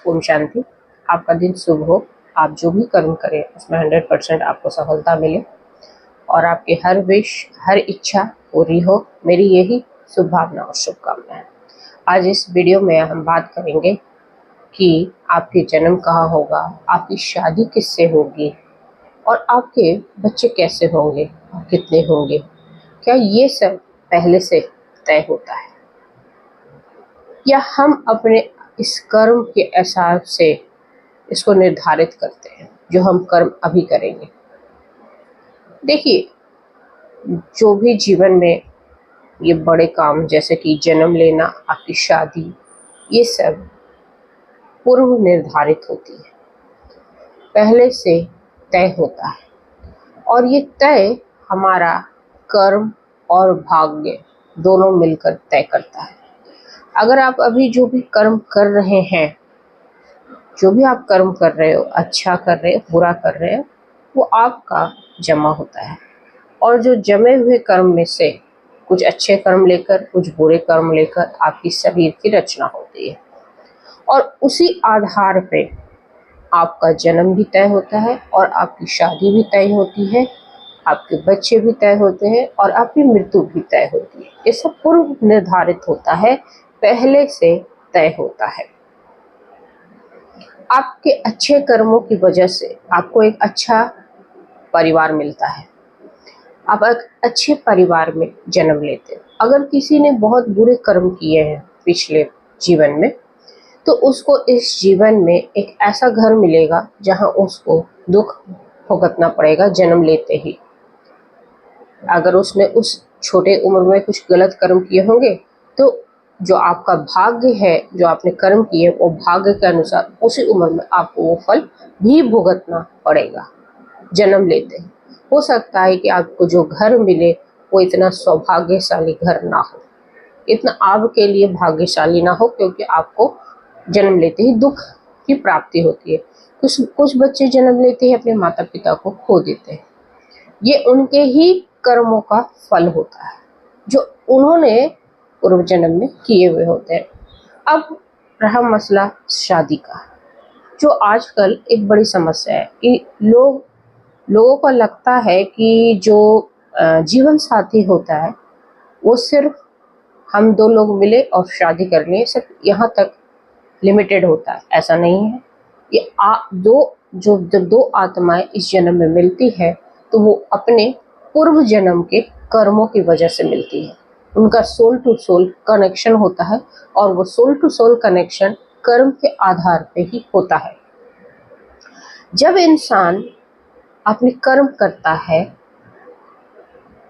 ओम शांति। आपका दिन शुभ हो। आप जो भी कर्म करें उसमें 100% आपको सफलता मिले और आपकी हर विश, हर इच्छा पूरी हो, मेरी यही शुभ भावना और शुभकामनाएं। आज इस वीडियो में हम बात करेंगे कि आपके जन्म कहाँ होगा, आपकी शादी किससे होगी और आपके बच्चे कैसे होंगे और कितने होंगे। क्या ये सब पहले से तय होता है या हम अपने इस कर्म के हिसाब से इसको निर्धारित करते हैं जो हम कर्म अभी करेंगे। देखिए, जो भी जीवन में ये बड़े काम जैसे कि जन्म लेना, आपकी शादी, ये सब पूर्व निर्धारित होती है, पहले से तय होता है और ये तय हमारा कर्म और भाग्य दोनों मिलकर तय करता है। अगर आप अभी जो भी कर्म कर रहे हैं, जो भी आप कर्म कर रहे हो, अच्छा कर रहे हो, बुरा कर रहे हो, वो आपका जमा होता है और जो जमे हुए कर्म में से कुछ अच्छे कर्म लेकर, कुछ बुरे कर्म लेकर आपकी शरीर की रचना होती है और उसी आधार पे आपका जन्म भी तय होता है और आपकी शादी भी तय होती है, आपके बच्चे भी तय होते हैं और आपकी मृत्यु भी तय होती है। ये सब पूर्व निर्धारित होता है, पहले से तय होता है। आपके अच्छे कर्मों की वजह से आपको एक अच्छा परिवार मिलता है, आप एक अच्छे परिवार में जन्म लेते हो। अगर किसी ने बहुत बुरे कर्म किए हैं पिछले जीवन में, तो उसको इस जीवन में एक ऐसा घर मिलेगा जहां उसको दुख भुगतना पड़ेगा जन्म लेते ही। अगर उसने उस छोटे उम्र में कुछ गलत कर्म किए होंगे, तो जो आपका भाग्य है, जो आपने कर्म किए, वो भाग्य के अनुसार उसी उम्र में आपको वो फल भी भुगतना पड़ेगा जन्म लेते ही। हो सकता है कि आपको जो घर मिले वो इतना सौभाग्यशाली घर ना हो, इतना आपके लिए भाग्यशाली ना हो, क्योंकि आपको जन्म लेते ही दुख की प्राप्ति होती है। कुछ बच्चे जन्म लेते ही अपने माता पिता को खो देते हैं। ये उनके ही कर्मों का फल होता है जो उन्होंने पूर्व जन्म में किए हुए होते हैं। अब रहा मसला शादी का, जो आजकल एक बड़ी समस्या है कि लोगों को लगता है कि जो जीवन साथी होता है वो सिर्फ हम दो लोग मिले और शादी कर लें, सिर्फ यहाँ तक लिमिटेड होता है। ऐसा नहीं है। ये जब दो आत्माएं इस जन्म में मिलती है तो वो अपने पूर्व जन्म के कर्मों की वजह से मिलती है। उनका सोल टू सोल कनेक्शन होता है और वो सोल टू सोल कनेक्शन कर्म के आधार पे ही होता है। जब इंसान अपने कर्म करता है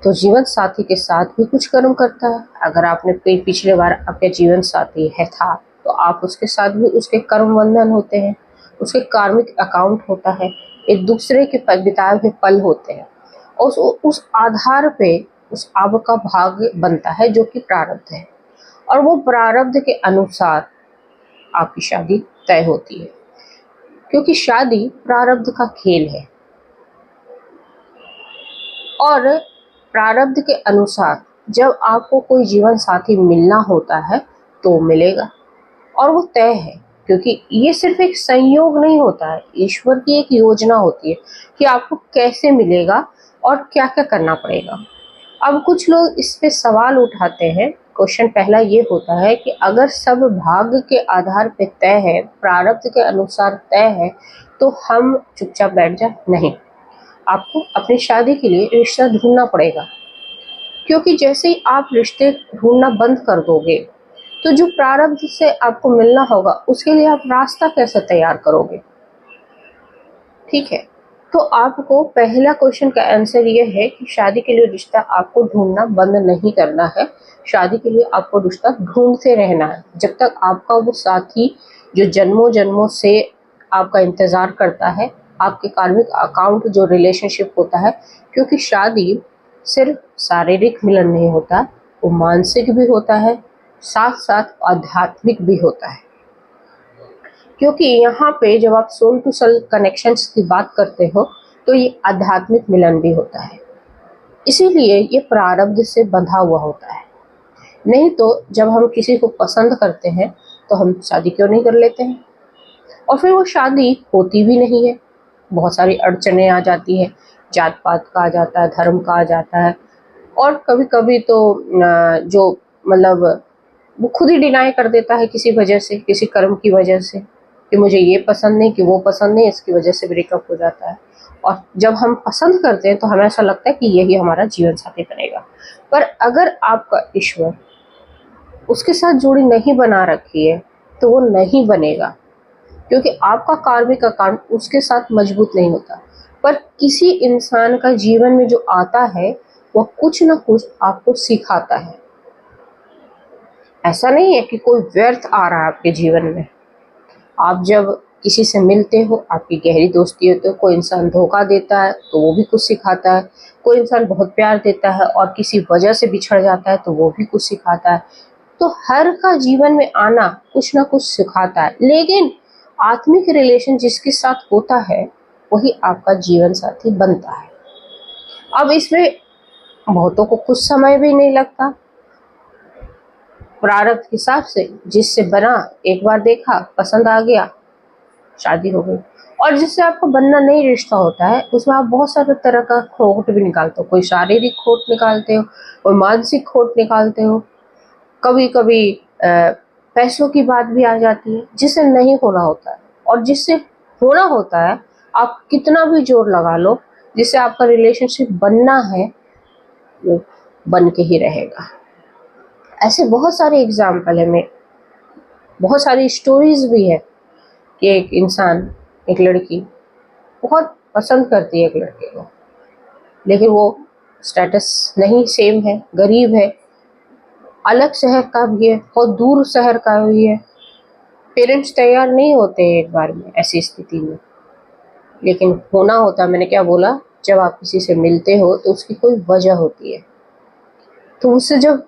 तो जीवन साथी के साथ भी कुछ कर्म करता है। अगर आपने कोई पिछले बार आपके जीवन साथी है था, तो आप उसके साथ भी उसके कर्म बंधन होते हैं, उसके कार्मिक अकाउंट होता है, एक दूसरे के बिताए हुए पल होते हैं और उस आधार पे उस आपका भाग्य बनता है जो कि प्रारब्ध है और वो प्रारब्ध के अनुसार आपकी शादी तय होती है, क्योंकि शादी प्रारब्ध का खेल है और प्रारब्ध के अनुसार जब आपको कोई जीवन साथी मिलना होता है तो मिलेगा और वो तय है, क्योंकि ये सिर्फ एक संयोग नहीं होता है, ईश्वर की एक योजना होती है कि आपको कैसे मिलेगा और क्या क्या करना पड़ेगा। अब कुछ लोग इस पे सवाल उठाते हैं। क्वेश्चन पहला ये होता है कि अगर सब भाग्य के आधार पे तय है, प्रारब्ध के अनुसार तय है, तो हम चुपचाप बैठ जाए? नहीं, आपको अपनी शादी के लिए रिश्ता ढूंढना पड़ेगा, क्योंकि जैसे ही आप रिश्ते ढूंढना बंद कर दोगे तो जो प्रारब्ध से आपको मिलना होगा उसके लिए आप रास्ता कैसे तैयार करोगे? ठीक है, तो आपको पहला क्वेश्चन का आंसर ये है कि शादी के लिए रिश्ता आपको ढूंढना बंद नहीं करना है। शादी के लिए आपको रिश्ता ढूंढते रहना है जब तक आपका वो साथी जो जन्मों जन्मों से आपका इंतजार करता है, आपके कार्मिक अकाउंट जो रिलेशनशिप होता है। क्योंकि शादी सिर्फ शारीरिक मिलन नहीं होता, वो मानसिक भी होता है, साथ साथ आध्यात्मिक भी होता है। क्योंकि यहाँ पे जब आप सोल टू सोल कनेक्शंस की बात करते हो तो ये आध्यात्मिक मिलन भी होता है, इसीलिए ये प्रारब्ध से बंधा हुआ होता है। नहीं तो जब हम किसी को पसंद करते हैं तो हम शादी क्यों नहीं कर लेते हैं? और फिर वो शादी होती भी नहीं है। बहुत सारी अड़चनें आ जाती है, जात पात का आ जाता है, धर्म का आ जाता है, और कभी कभी तो जो मतलब वो खुद ही डिनाई कर देता है किसी वजह से, किसी कर्म की वजह से, कि मुझे ये पसंद नहीं, कि वो पसंद नहीं, इसकी वजह से ब्रेकअप हो जाता है। और जब हम पसंद करते हैं तो हमें ऐसा लगता है कि यही हमारा जीवन साथी बनेगा। पर अगर आपका ईश्वर उसके साथ जोड़ी नहीं बना रखी है तो वो नहीं बनेगा, क्योंकि आपका कार्मिक अकाउंट उसके साथ मजबूत नहीं होता। पर किसी इंसान का जीवन में जो आता है वो कुछ ना कुछ आपको सिखाता है। ऐसा नहीं है कि कोई व्यर्थ आ रहा है आपके जीवन में। आप जब किसी से मिलते हो, आपकी गहरी दोस्ती होती है, कोई इंसान धोखा देता है तो वो भी कुछ सिखाता है, कोई इंसान बहुत प्यार देता है और किसी वजह से बिछड़ जाता है तो वो भी कुछ सिखाता है। तो हर का जीवन में आना कुछ ना कुछ सिखाता है, लेकिन आत्मिक रिलेशन जिसके साथ होता है वही आपका जीवन साथी बनता है। अब इसमें बहुतों को कुछ समय भी नहीं लगता, प्रारब्ध के हिसाब से जिससे बना, एक बार देखा, पसंद आ गया, शादी हो गई। और जिससे आपका बनना नहीं रिश्ता होता है उसमें आप बहुत सारे तरह का खोट भी निकालते हो। कोई शारीरिक खोट निकालते हो, कोई मानसिक खोट निकालते हो, कभी कभी पैसों की बात भी आ जाती है जिससे नहीं होना होता है। और जिससे होना होता है आप कितना भी जोर लगा लो, जिससे आपका रिलेशनशिप बनना है वो बन के ही रहेगा। ऐसे बहुत सारे एग्जाम्पल है, में बहुत सारी स्टोरीज भी है कि एक इंसान, एक लड़की बहुत पसंद करती है एक लड़के को, लेकिन वो स्टेटस नहीं सेम है, गरीब है, अलग शहर का भी है, बहुत दूर शहर का भी है, पेरेंट्स तैयार नहीं होते एक बार में ऐसी स्थिति में, लेकिन होना होता है। मैंने क्या बोला, जब आप किसी से मिलते हो तो उसकी कोई वजह होती है, तो उससे जब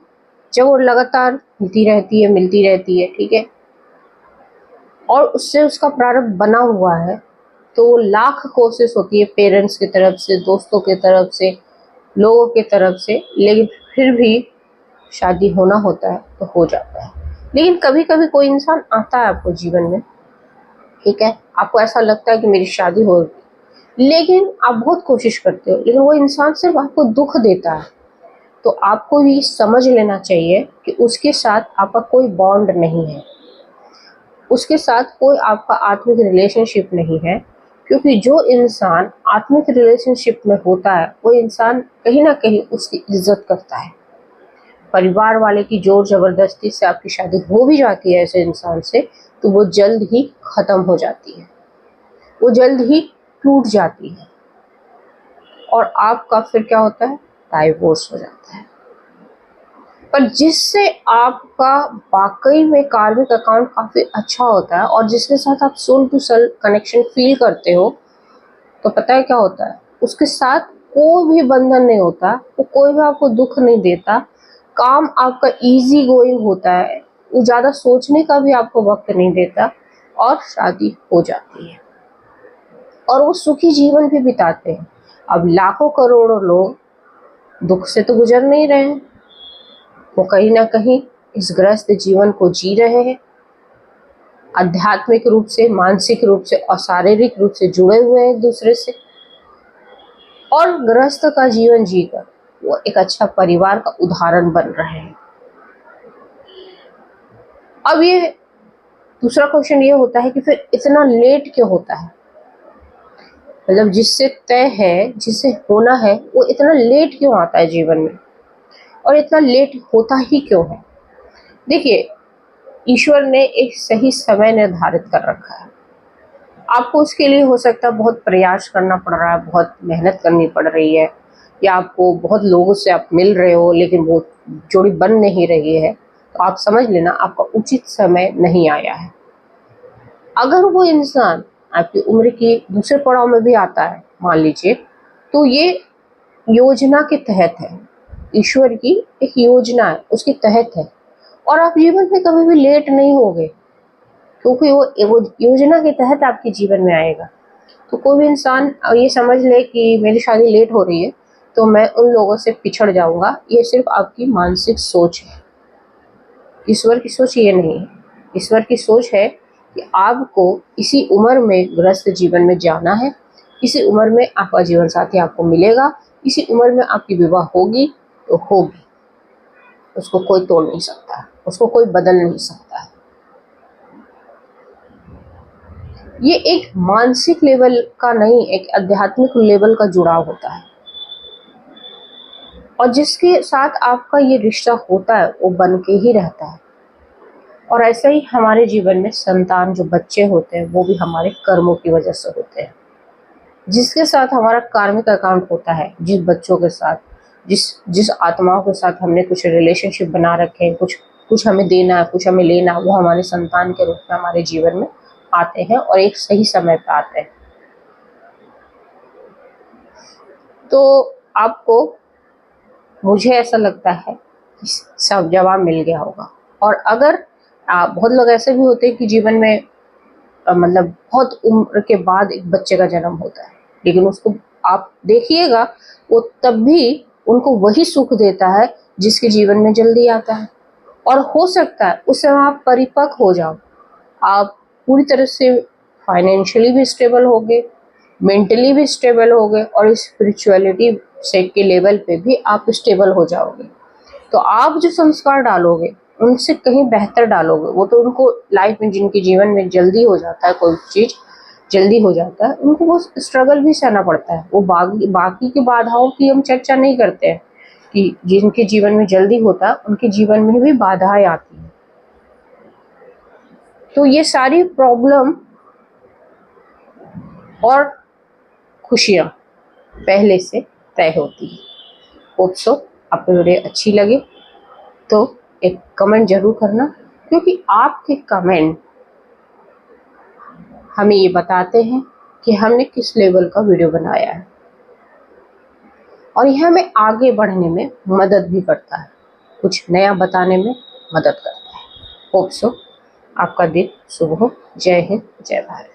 जब वो लगातार मिलती रहती है, ठीक है, और उससे उसका प्रारब्ध बना हुआ है, तो लाख कोशिश होती है पेरेंट्स की तरफ से, दोस्तों की तरफ से, लोगों की तरफ से, लेकिन फिर भी शादी होना होता है तो हो जाता है। लेकिन कभी कभी कोई इंसान आता है आपको जीवन में, ठीक है, आपको ऐसा लगता है कि मेरी शादी होगी, लेकिन आप बहुत कोशिश करते हो, लेकिन वो इंसान सिर्फ आपको दुख देता है। तो आपको भी समझ लेना चाहिए कि उसके साथ आपका कोई बॉन्ड नहीं है, उसके साथ कोई आपका आत्मिक रिलेशनशिप नहीं है। क्योंकि जो इंसान आत्मिक रिलेशनशिप में होता है वो इंसान कहीं ना कहीं उसकी इज्जत करता है। परिवार वाले की जोर जबरदस्ती से आपकी शादी हो भी जाती है ऐसे इंसान से, तो वो जल्द ही खत्म हो जाती है, वो जल्द ही टूट जाती है, और आपका फिर क्या होता है, डाइवोर्स हो जाता है। पर जिससे आपका वाकई में कार्मिक अकाउंट काफी अच्छा होता है और जिसके साथ आप soul to soul connection feel करते हो, तो पता है क्या होता है, उसके साथ कोई भी बंधन नहीं होता, वो कोई भी आपको दुख नहीं देता, काम आपका इजी गोइंग होता है, वो ज़्यादा सोचने का भी आपको वक्त नहीं देता, और शादी हो जाती है और वो सुखी जीवन भी बिताते हैं। अब लाखों करोड़ों लोग दुख से तो गुजर नहीं रहे हैं, वो कहीं ना कहीं इस ग्रस्त जीवन को जी रहे हैं, आध्यात्मिक रूप से, मानसिक रूप से और शारीरिक रूप से जुड़े हुए हैं एक दूसरे से, और गृहस्थ का जीवन जीकर वो एक अच्छा परिवार का उदाहरण बन रहे हैं। अब ये दूसरा क्वेश्चन ये होता है कि फिर इतना लेट क्यों होता है, मतलब जिससे तय है, जिससे होना है, वो इतना लेट क्यों आता है जीवन में, और इतना लेट होता ही क्यों है। देखिए, ईश्वर ने एक सही समय निर्धारित कर रखा है। आपको उसके लिए हो सकता है बहुत प्रयास करना पड़ रहा है, बहुत मेहनत करनी पड़ रही है, या आपको बहुत लोगों से आप मिल रहे हो लेकिन वो जोड़ी बन नहीं रही है, तो आप समझ लेना आपका उचित समय नहीं आया है। अगर वो इंसान आपकी उम्र की दूसरे पड़ाव में भी आता है, मान लीजिए, तो ये योजना के तहत है, ईश्वर की एक योजना है, उसके तहत है, और आप जीवन में कभी भी लेट नहीं होगे, क्योंकि वो योजना के तहत आपके जीवन में आएगा। तो कोई भी इंसान ये समझ ले कि मेरी शादी लेट हो रही है तो मैं उन लोगों से पिछड़ जाऊंगा, ये सिर्फ आपकी मानसिक सोच है। ईश्वर की सोच ये नहीं है। ईश्वर की सोच है कि आपको इसी उम्र में गृहस्थ जीवन में जाना है, इसी उम्र में आपका जीवन साथी आपको मिलेगा, इसी उम्र में आपकी विवाह होगी तो होगी, उसको कोई तोड़ नहीं सकता है, उसको कोई बदल नहीं सकता है। ये एक मानसिक लेवल का नहीं, एक आध्यात्मिक लेवल का जुड़ाव होता है, और जिसके साथ आपका ये रिश्ता होता है वो बन के ही रहता है। और ऐसा ही हमारे जीवन में संतान, जो बच्चे होते हैं, वो भी हमारे कर्मों की वजह से होते हैं। जिसके साथ हमारा कार्मिक अकाउंट होता है, जिस बच्चों के साथ, जिस जिस आत्माओं के साथ हमने कुछ रिलेशनशिप बना रखे हैं, कुछ हमें देना है, कुछ हमें लेना है, वो हमारे संतान के रूप में हमारे जीवन में आते हैं और एक सही समय पर आते हैं। तो आपको, मुझे ऐसा लगता है कि सब जवाब मिल गया होगा। और अगर बहुत लोग ऐसे भी होते हैं कि जीवन में मतलब बहुत उम्र के बाद एक बच्चे का जन्म होता है, लेकिन उसको आप देखिएगा वो तब भी उनको वही सुख देता है जिसके जीवन में जल्दी आता है। और हो सकता है उस समय आप परिपक्व हो जाओ, आप पूरी तरह से फाइनेंशियली भी स्टेबल हो गए, मेंटली भी स्टेबल हो गए, और स्पिरिचुअलिटी से के लेवल पे भी आप स्टेबल हो जाओगे। तो आप जो संस्कार डालोगे उनसे कहीं बेहतर डालोगे। वो तो उनको लाइफ में, जिनके जीवन में जल्दी हो जाता है, कोई चीज़ जल्दी हो जाता है, उनको वो स्ट्रगल भी सहना पड़ता है। वो बाकी की बाधाओं की हम चर्चा नहीं करते हैं कि जिनके जीवन में जल्दी होता है उनके जीवन में भी बाधाएं आती हैं। तो ये सारी प्रॉब्लम और खुशियाँ पहले से तय होती है। होप सो आपको वीडियो अच्छी लगे तो एक कमेंट जरूर करना, क्योंकि आपके कमेंट हमें ये बताते हैं कि हमने किस लेवल का वीडियो बनाया है, और यह हमें आगे बढ़ने में मदद भी करता है, कुछ नया बताने में मदद करता है। होप सो आपका दिन शुभ हो। जय हिंद, जय भारत।